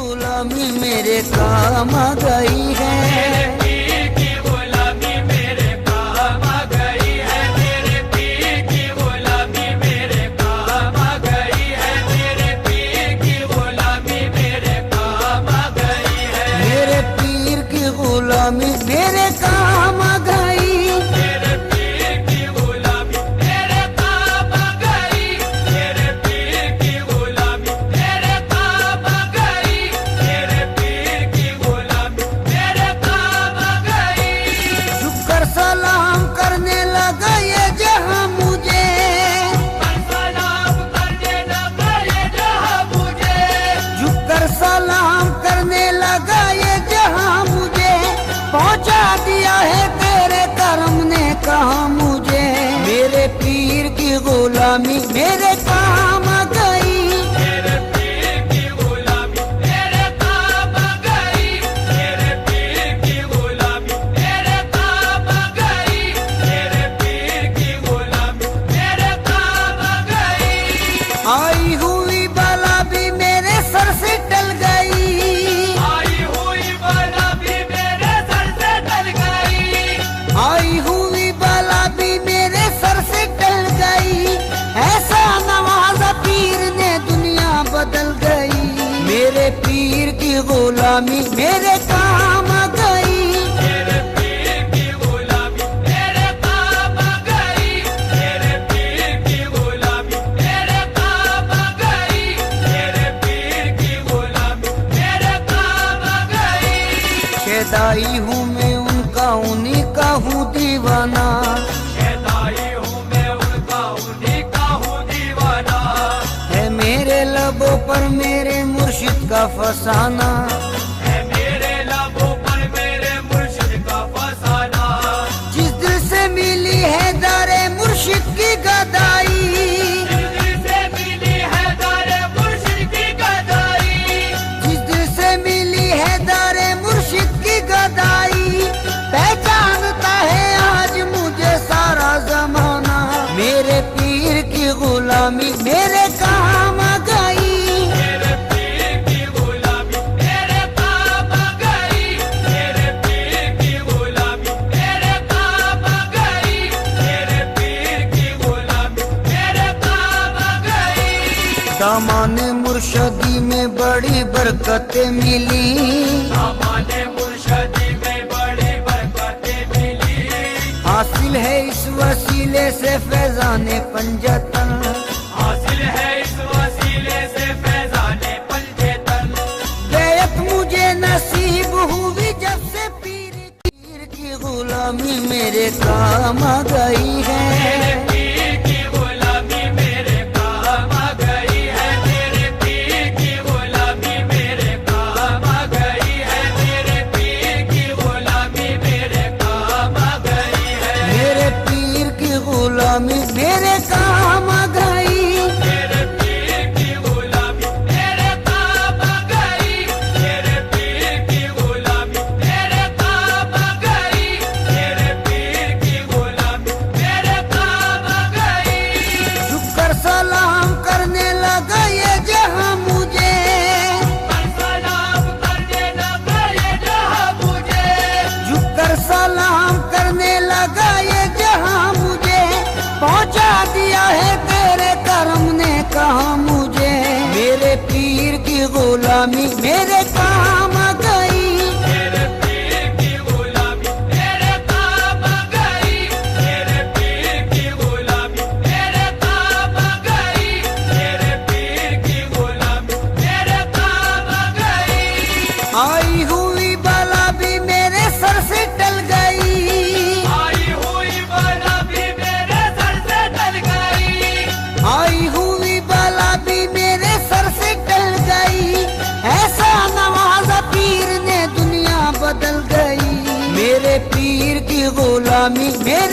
गुलामी मेरे काम आ गई है। मेरे पीर की गुलामी मेरे काम आ गई है। मेरे पीर की गुलामी मेरे काम आ गई है। मेरे पीर की गुलामी मेरे काम आ गई है। मेरे पीर की गुलामी मेरे काम आ गई। मेरे पीर की गुलामी मेरे काम आ गई। मेरे पीर की गुलामी मेरे काम आ गई। मेरे पीर की गुलामी मेरे काम आ गई। झुककर सलाम करने लगा ये जहां मुझे, सलाम करने लगा ये जहां मुझे। झुककर सलाम करने लगा ये जहां मुझे। पहुंचा दिया है तेरे करम ने कहा मुझे। मेरे पीर की गुलामी मेरे काम आ गई। मेरे पीर की गुलामी मेरे काम आ गई। मेरे पीर की गुलामी मेरे काम आ गई। मेरे पीर की गुलामी मेरे काम आ गई। आई हुई बला भी मेरे सर से टल गई। आई हुई बला भी मेरे सर से टल गई। आई हुई बला भी मेरे सर से टल गई। ऐसा नवाजा पीर ने दुनिया बदल गई। मेरे पीर की गुलामी मेरे काम आ गई। मेरे पीर की गुलामी मेरे काम आ गई। मेरे पीर की गुलामी मेरे काम आ गई। मेरे पीर की गुलामी मेरे काम आ गई। शेदाई हूँ मैं उनका, उन्हीं का हूँ दीवाना। शैताई हूँ मैं उनका, उन्हीं का हूँ दीवाना। है मेरे लबों पर मेरे मुर्शिद का फसाना। है मेरे लबों पर मेरे मुर्शिद का फसाना। जिस दिल से मिली है दारे मुर्शिद की गदाई। जिस दिल से मिली है दारे मुर्शिद की गदाई। जिस दिल से मिली है दारे मुर्शिद की गदाई। पहचानता है आज मुझे सारा जमाना। मेरे पीर की गुलामी मेरे काम आ गई। मेरे पीर की गुलामी मेरे काम आ गई। मेरे पीर की गुलामी मेरे काम आ गई। मेरे पीर की गुलामी मेरे काम आ गई। दामाने मुर्शदी में बड़ी बरकतें मिली। हमारे मुर्शदी में बड़ी बरकतें मिली। हासिल है इस वसीले से फैजाने पंजतन। हासिल है इस वसीले से फैजाने पंजेतन। बैत मुझे नसीब हुई जब से पीर की गुलामी मेरे काम आ गई मेरे है। पीर की गुलामी मेरे काम आ गई है। मेरे पीर की गुलामी मेरे काम आ गई है। मेरे पीर की गुलामी मेरे काम आ गई है। मेरे पीर की गुलामी मेरे काम आ गई। मेरे पीर की गुलामी मेरे काम आ गई। मेरे पीर की गुलामी मेरे काम आ गई। मेरे पीर की गुलामी मेरे काम आ गई। झुककर सलाम करने लगा ये जहां मुझे। सलाम करने लगा ये जहां मुझे। झुककर सलाम करने लगा ये जहां मुझे। पहुंचा दिया है तेरे करम ने कहा मुझे। मेरे पीर की गुलामी मेरे काम आ गई। मेरे पीर की गुलामी मेरे काम आ गई। मेरे पीर की गुलामी मेरे काम आ गई। मेरे पीर की गुलामी मेरे काम आ गई। आई हुई बला भी मेरे सर से टल गई। आई हुई बला भी मेरे सर से टल गई। आई हुई बला भी मेरे सर से टल गई। ऐसा नवाजा पीर ने दुनिया बदल गई। मेरे पीर की गुलामी मेरे